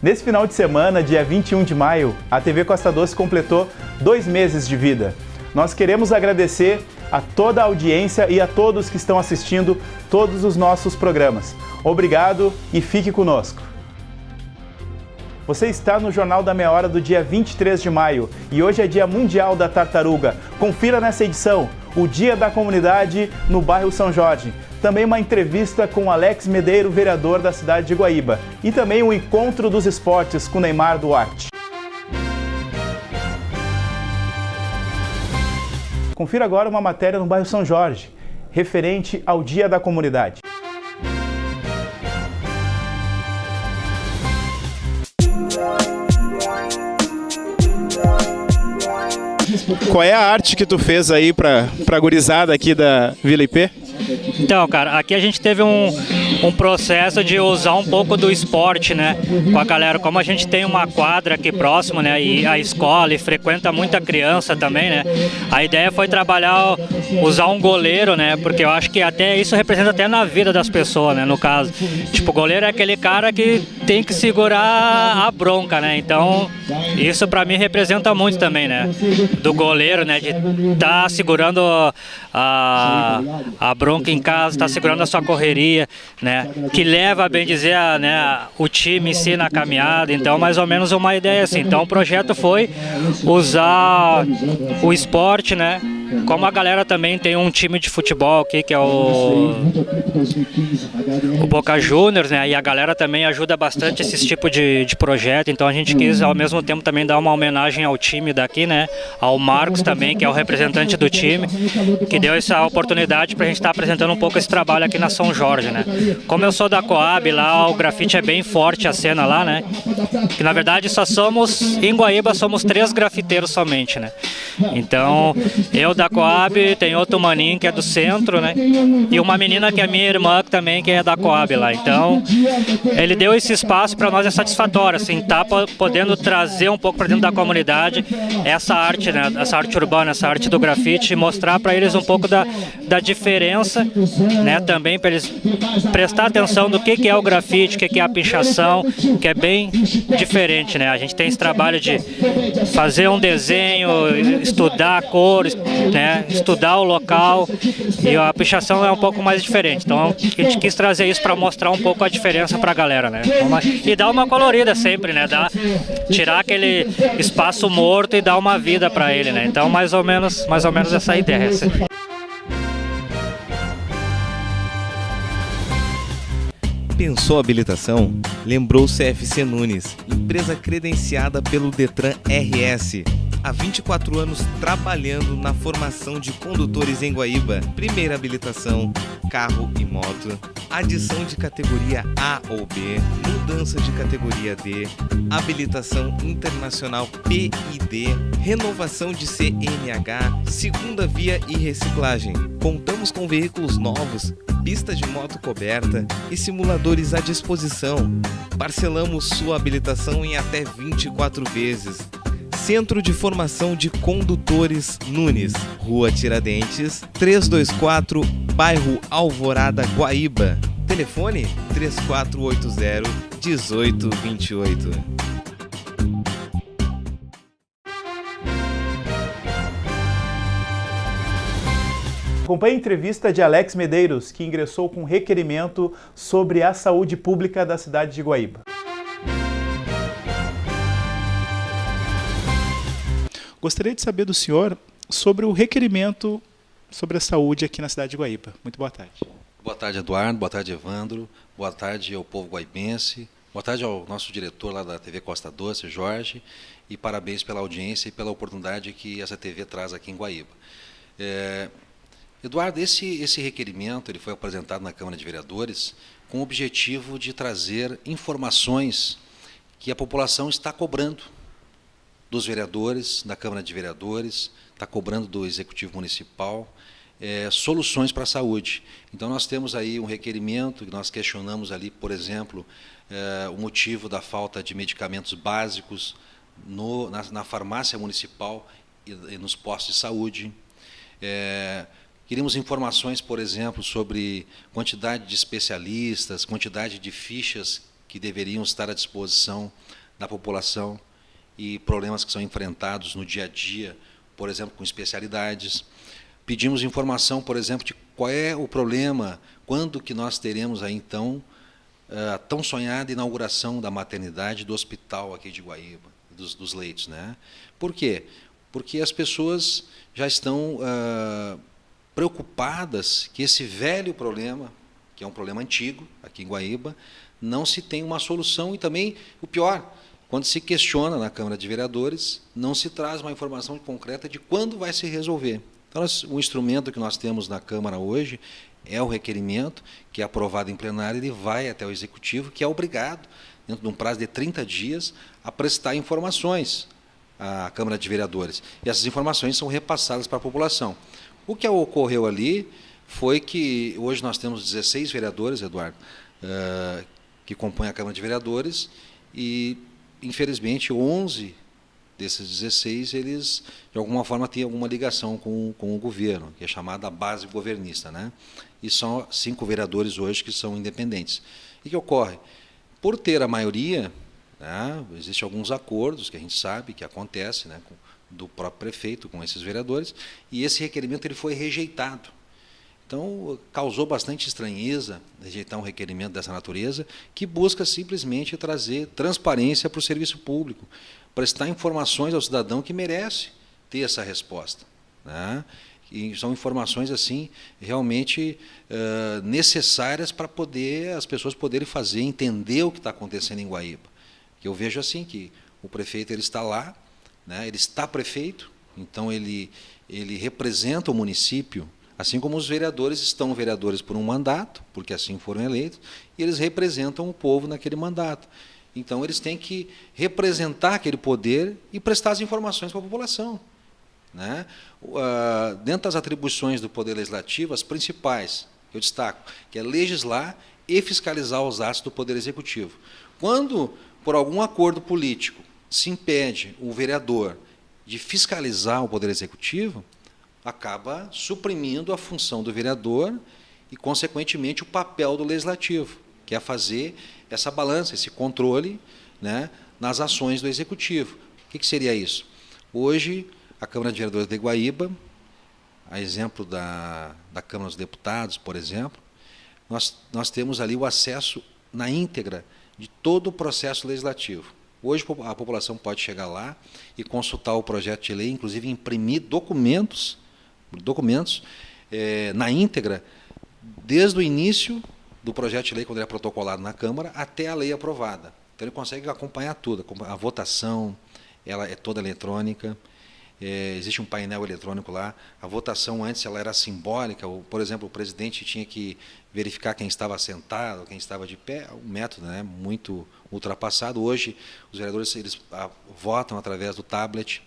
Nesse final de semana, dia 21 de maio, a TV Costa Doce completou 2 meses de vida. Nós queremos agradecer a toda a audiência e a todos que estão assistindo todos os nossos programas. Obrigado e fique conosco. Você está no Jornal da Meia Hora do dia 23 de maio e hoje é Dia Mundial da Tartaruga. Confira nessa edição o Dia da Comunidade no bairro São Jorge. Também uma entrevista com Alex Medeiro, vereador da cidade de Guaíba. E também o Encontro dos Esportes com Neymar Duarte. Confira agora uma matéria no bairro São Jorge, referente ao Dia da Comunidade. Qual é a arte que tu fez aí pra gurizada aqui da Vila IP? Então, cara, aqui a gente teve um processo de usar um pouco do esporte, né, com a galera. Como a gente tem uma quadra aqui próximo, né, e a escola e frequenta muita criança também, né, a ideia foi trabalhar, usar um goleiro, né, porque eu acho que até isso representa até na vida das pessoas, né, no caso. Tipo, o goleiro é aquele cara que tem que segurar a bronca, né, então isso pra mim representa muito também, né, do goleiro, né, de estar segurando a bronca em casa, tá segurando a sua correria, né, que leva, a bem dizer, né, o time em si na caminhada. Então, mais ou menos uma ideia assim. Então, o projeto foi usar o esporte, né, como a galera também tem um time de futebol aqui, que é o Boca Juniors, né, e a galera também ajuda bastante esse tipo de projeto. Então, a gente quis, ao mesmo tempo, também dar uma homenagem ao time daqui, né, ao Marcos também, que é o representante do time, que deu essa oportunidade para a gente estar apresentando um pouco esse trabalho aqui na São Jorge, né. Como eu sou da Coab, lá o grafite é bem forte, a cena lá, né, que na verdade só somos, em Guaíba, somos 3 grafiteiros somente, né. Então, eu da Coab, tem outro maninho que é do centro, né, e uma menina que é minha irmã também, que é da Coab lá. Então, ele deu esse espaço para nós, é satisfatório, assim, tá podendo trazer um pouco para dentro da comunidade essa arte, né, essa arte urbana, essa arte do grafite, e mostrar para eles um pouco da diferença, né, também para eles prestar atenção do que é o grafite, o que é a pichação, que é bem diferente, né. A gente tem esse trabalho de fazer um desenho, estudar a cor, né, estudar o local, e a pichação é um pouco mais diferente. Então, a gente quis trazer isso para mostrar um pouco a diferença para a galera, né, e dar uma colorida sempre, né, tirar aquele espaço morto e dar uma vida para ele, né. Então, mais ou menos essa ideia. Pensou habilitação? Lembrou CFC Nunes, empresa credenciada pelo Detran RS. Há 24 anos trabalhando na formação de condutores em Guaíba. Primeira habilitação, carro e moto. Adição de categoria A ou B. Mudança de categoria D. Habilitação internacional P e D. Renovação de CNH. Segunda via e reciclagem. Contamos com veículos novos, pista de moto coberta e simuladores à disposição. Parcelamos sua habilitação em até 24 vezes. Centro de Formação de Condutores Nunes, Rua Tiradentes, 324, bairro Alvorada, Guaíba. Telefone 3480-1828. Acompanhe a entrevista de Alex Medeiros, que ingressou com requerimento sobre a saúde pública da cidade de Guaíba. Gostaria de saber do senhor sobre o requerimento sobre a saúde aqui na cidade de Guaíba. Muito boa tarde. Boa tarde, Eduardo. Boa tarde, Evandro. Boa tarde ao povo guaibense. Boa tarde ao nosso diretor lá da TV Costa Doce, Jorge. E parabéns pela audiência e pela oportunidade que essa TV traz aqui em Guaíba. Eduardo, esse requerimento ele foi apresentado na Câmara de Vereadores com o objetivo de trazer informações que a população está cobrando dos vereadores, da Câmara de Vereadores, está cobrando do Executivo Municipal, soluções para a saúde. Então, nós temos aí um requerimento, que nós questionamos ali, por exemplo, o motivo da falta de medicamentos básicos na farmácia municipal e nos postos de saúde. Queríamos informações, por exemplo, sobre quantidade de especialistas, quantidade de fichas que deveriam estar à disposição da população e problemas que são enfrentados no dia a dia, por exemplo, com especialidades. Pedimos informação, por exemplo, de qual é o problema, quando que nós teremos aí, então, a tão sonhada inauguração da maternidade do hospital aqui de Guaíba, dos leitos, né? Por quê? Porque as pessoas já estão preocupadas que esse velho problema, que é um problema antigo aqui em Guaíba, não se tem uma solução. E também, o pior, quando se questiona na Câmara de Vereadores, não se traz uma informação concreta de quando vai se resolver. Então, o instrumento que nós temos na Câmara hoje é o requerimento, que é aprovado em plenário, ele vai até o Executivo, que é obrigado, dentro de um prazo de 30 dias, a prestar informações à Câmara de Vereadores. E essas informações são repassadas para a população. O que ocorreu ali foi que hoje nós temos 16 vereadores, Eduardo, que compõem a Câmara de Vereadores, e, infelizmente, 11 desses 16, eles, de alguma forma, têm alguma ligação com o governo, que é chamada base governista, né? E são 5 vereadores hoje que são independentes. E o que ocorre? Por ter a maioria, né, existem alguns acordos que a gente sabe que acontece, né, do próprio prefeito com esses vereadores, e esse requerimento ele foi rejeitado. Então, causou bastante estranheza rejeitar um requerimento dessa natureza, que busca simplesmente trazer transparência para o serviço público, prestar informações ao cidadão que merece ter essa resposta, né? E são informações assim realmente necessárias para poder as pessoas poderem fazer, entender o que está acontecendo em Guaíba. Eu vejo assim que o prefeito ele está lá, né? Ele está prefeito, então ele representa o município, assim como os vereadores estão vereadores por um mandato, porque assim foram eleitos, e eles representam o povo naquele mandato. Então, eles têm que representar aquele poder e prestar as informações para a população, né? Dentro das atribuições do Poder Legislativo, as principais, eu destaco, que é legislar e fiscalizar os atos do Poder Executivo. Quando, por algum acordo político, se impede o vereador de fiscalizar o Poder Executivo, acaba suprimindo a função do vereador e, consequentemente, o papel do Legislativo, que é fazer essa balança, esse controle, né, nas ações do Executivo. O que seria isso? Hoje, a Câmara de Vereadores de Guaíba, a exemplo da Câmara dos Deputados, por exemplo, nós temos ali o acesso na íntegra de todo o processo legislativo. Hoje a população pode chegar lá e consultar o projeto de lei, inclusive imprimir documentos na íntegra, desde o início do projeto de lei, quando ele é protocolado na Câmara, até a lei aprovada. Então, ele consegue acompanhar tudo. A votação ela é toda eletrônica, existe um painel eletrônico lá. A votação antes ela era simbólica. Por exemplo, o presidente tinha que verificar quem estava sentado, quem estava de pé. Um método, né, muito ultrapassado. Hoje, os vereadores eles votam através do tablet,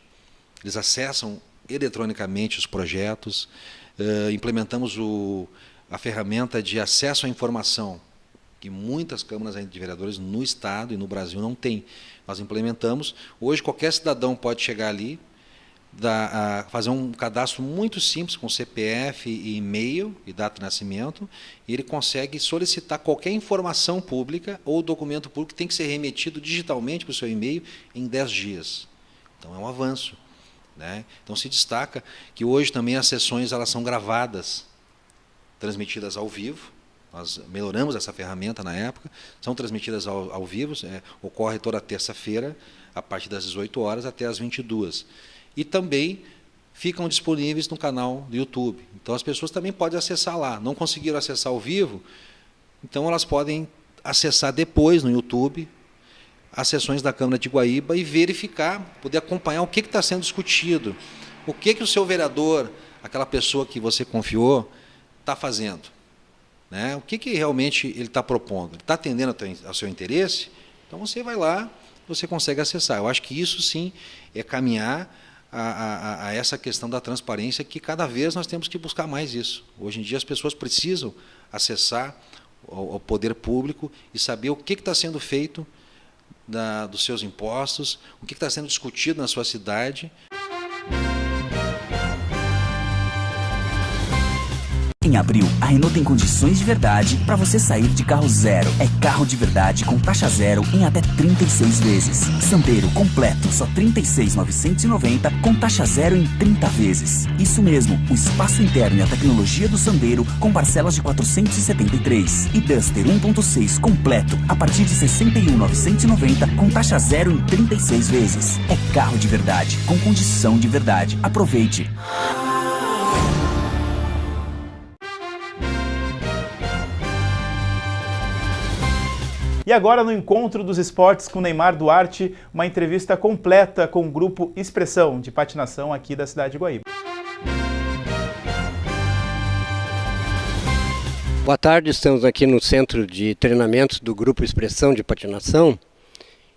eles acessam eletronicamente os projetos, implementamos a ferramenta de acesso à informação, que muitas câmaras de vereadores no Estado e no Brasil não têm. Nós implementamos. Hoje, qualquer cidadão pode chegar ali, fazer um cadastro muito simples, com CPF e e-mail e data de nascimento, e ele consegue solicitar qualquer informação pública ou documento público que tem que ser remetido digitalmente para o seu e-mail em 10 dias. Então, é um avanço, né? Então, se destaca que hoje também as sessões elas são gravadas, transmitidas ao vivo. Nós melhoramos essa ferramenta na época, são transmitidas ao vivo, ocorre toda terça-feira, a partir das 18 horas até as 22. E também ficam disponíveis no canal do YouTube. Então, as pessoas também podem acessar lá. Não conseguiram acessar ao vivo, então elas podem acessar depois no YouTube as sessões da Câmara de Guaíba e verificar, poder acompanhar o que está sendo discutido, o que o seu vereador, aquela pessoa que você confiou, está fazendo, né? O que realmente ele está propondo? Ele está atendendo ao seu interesse? Então, você vai lá, você consegue acessar. Eu acho que isso, sim, é caminhar a essa questão da transparência, que cada vez nós temos que buscar mais isso. Hoje em dia, as pessoas precisam acessar o poder público e saber o que está sendo feito dos seus impostos, o que está sendo discutido na sua cidade. Em Em abril, a Renault tem condições de verdade para você sair de carro zero. É carro de verdade com taxa zero em até 36 vezes. Sandero completo, só R$ 36.990 com taxa zero em 30 vezes. Isso mesmo, o espaço interno e a tecnologia do Sandero com parcelas de 473. E Duster 1.6 completo a partir de R$ 61.990 com taxa zero em 36 vezes. É carro de verdade, com condição de verdade. Aproveite! E agora no Encontro dos Esportes com Neymar Duarte, uma entrevista completa com o grupo Expressão de patinação aqui da cidade de Guaíba. Boa tarde, estamos aqui no centro de treinamentos do grupo Expressão de patinação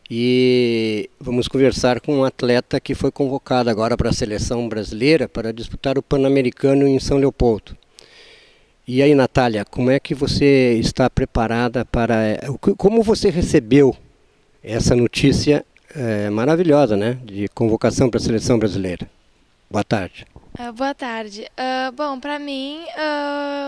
e vamos conversar com um atleta que foi convocado agora para a seleção brasileira para disputar o Pan-Americano em São Leopoldo. E aí, Natália, como é que você está preparada para... Como você recebeu essa notícia maravilhosa, né, de convocação para a seleção brasileira? Boa tarde. Boa tarde. Bom, para mim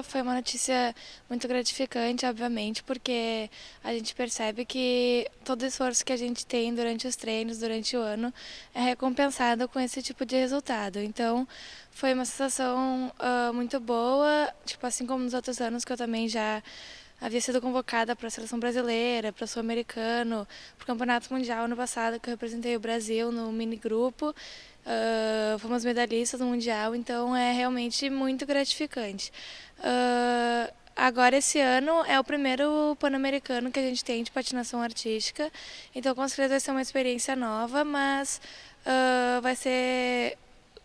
foi uma notícia muito gratificante, obviamente, porque a gente percebe que todo o esforço que a gente tem durante os treinos, durante o ano, é recompensado com esse tipo de resultado. Então, foi uma sensação muito boa, tipo assim como nos outros anos que eu também já havia sido convocada para a seleção brasileira, para o Sul-Americano, para o Campeonato Mundial ano passado, que eu representei o Brasil no minigrupo. Fomos medalhistas no Mundial, então é realmente muito gratificante. Agora esse ano é o primeiro Pan-Americano que a gente tem de patinação artística, então com certeza vai ser uma experiência nova, mas vai ser,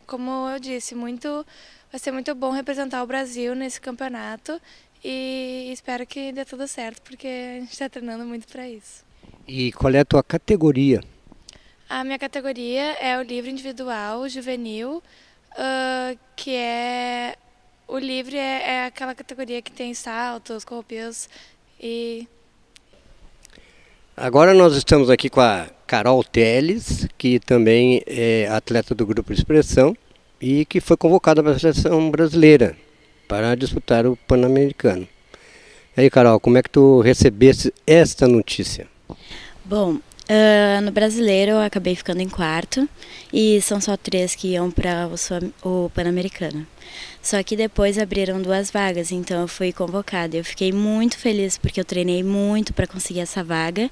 como eu disse, vai ser muito bom representar o Brasil nesse campeonato e espero que dê tudo certo, porque a gente está treinando muito para isso. E qual é a tua categoria? A minha categoria é o livre individual juvenil, que é... O livre é aquela categoria que tem saltos, corropios e... Agora nós estamos aqui com a Carol Teles, que também é atleta do Grupo Expressão e que foi convocada para a seleção brasileira para disputar o Pan-Americano. E aí, Carol, como é que tu recebeste esta notícia? Bom, no brasileiro eu acabei ficando em quarto e são só 3 que iam para o Pan-Americano. Só que depois abriram 2 vagas, então eu fui convocada. Eu fiquei muito feliz porque eu treinei muito para conseguir essa vaga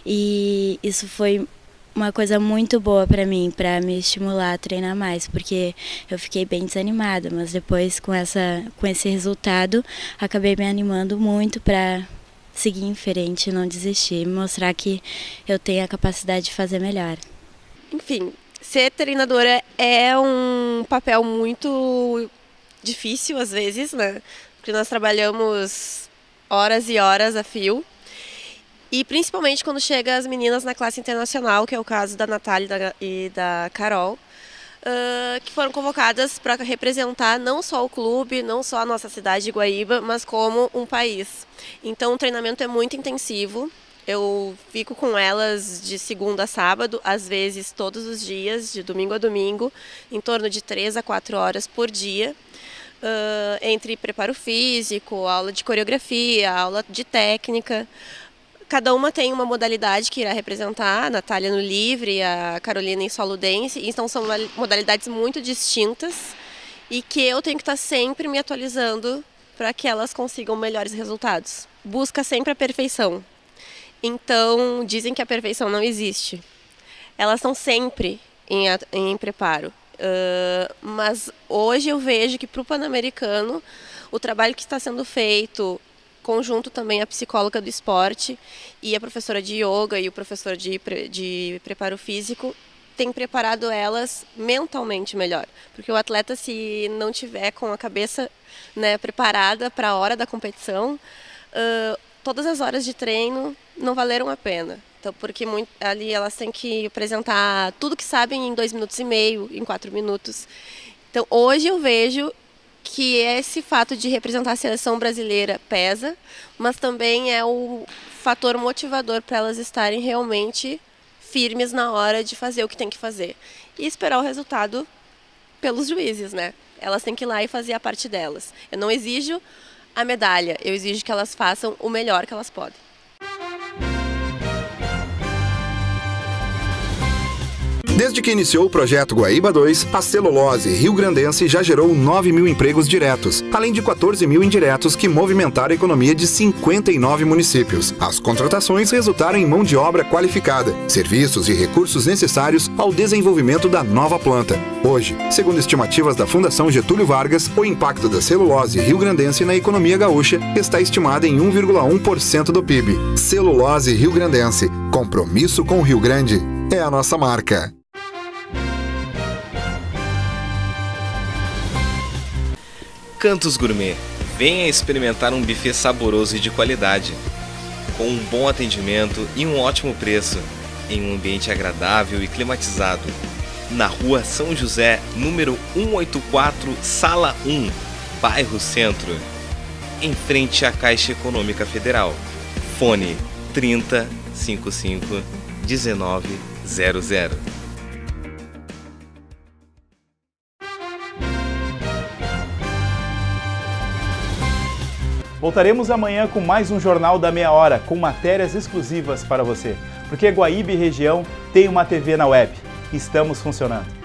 e isso foi uma coisa muito boa para mim, para me estimular a treinar mais, porque eu fiquei bem desanimada, mas depois com esse resultado acabei me animando muito para seguir em frente, não desistir, mostrar que eu tenho a capacidade de fazer melhor. Enfim, ser treinadora é um papel muito difícil às vezes, né? Porque nós trabalhamos horas e horas a fio. E principalmente quando chega as meninas na classe internacional, que é o caso da Natália e da Carol, que foram convocadas para representar não só o clube, não só a nossa cidade de Guaíba, mas como um país. Então o treinamento é muito intensivo. Eu fico com elas de segunda a sábado, às vezes todos os dias, de domingo a domingo, em torno de 3 a 4 horas por dia, entre preparo físico, aula de coreografia, aula de técnica. Cada uma tem uma modalidade que irá representar, a Natália no livre, a Carolina em solo dance, então são modalidades muito distintas e que eu tenho que estar sempre me atualizando para que elas consigam melhores resultados. Busca sempre a perfeição. Então, dizem que a perfeição não existe. Elas estão sempre em preparo. Mas hoje eu vejo que para o Pan-Americano, o trabalho que está sendo feito, conjunto também a psicóloga do esporte e a professora de yoga e o professor de preparo físico, tem preparado elas mentalmente melhor. Porque o atleta, se não tiver com a cabeça, né, preparada para a hora da competição, todas as horas de treino não valeram a pena. Então, porque ali elas têm que apresentar tudo que sabem em 2 minutos e meio, em 4 minutos. Então, hoje eu vejo que esse fato de representar a seleção brasileira pesa, mas também é o fator motivador para elas estarem realmente firmes na hora de fazer o que tem que fazer. E esperar o resultado pelos juízes, né? elas têm que ir lá e fazer a parte delas. Eu não exijo a medalha, eu exijo que elas façam o melhor que elas podem. Desde que iniciou o projeto Guaíba 2, a Celulose Rio-Grandense já gerou 9.000 empregos diretos, além de 14.000 indiretos que movimentaram a economia de 59 municípios. As contratações resultaram em mão de obra qualificada, serviços e recursos necessários ao desenvolvimento da nova planta. Hoje, segundo estimativas da Fundação Getúlio Vargas, o impacto da celulose rio-grandense na economia gaúcha está estimado em 1,1% do PIB. Celulose Rio-Grandense. Compromisso com o Rio Grande é a nossa marca. Cantos Gourmet. Venha experimentar um buffet saboroso e de qualidade, com um bom atendimento e um ótimo preço, em um ambiente agradável e climatizado. Na Rua São José, número 184, Sala 1, Bairro Centro, em frente à Caixa Econômica Federal. Fone 30 55 1900. Voltaremos amanhã com mais um Jornal da Meia Hora, com matérias exclusivas para você. Porque Guaíba e região tem uma TV na web. Estamos funcionando.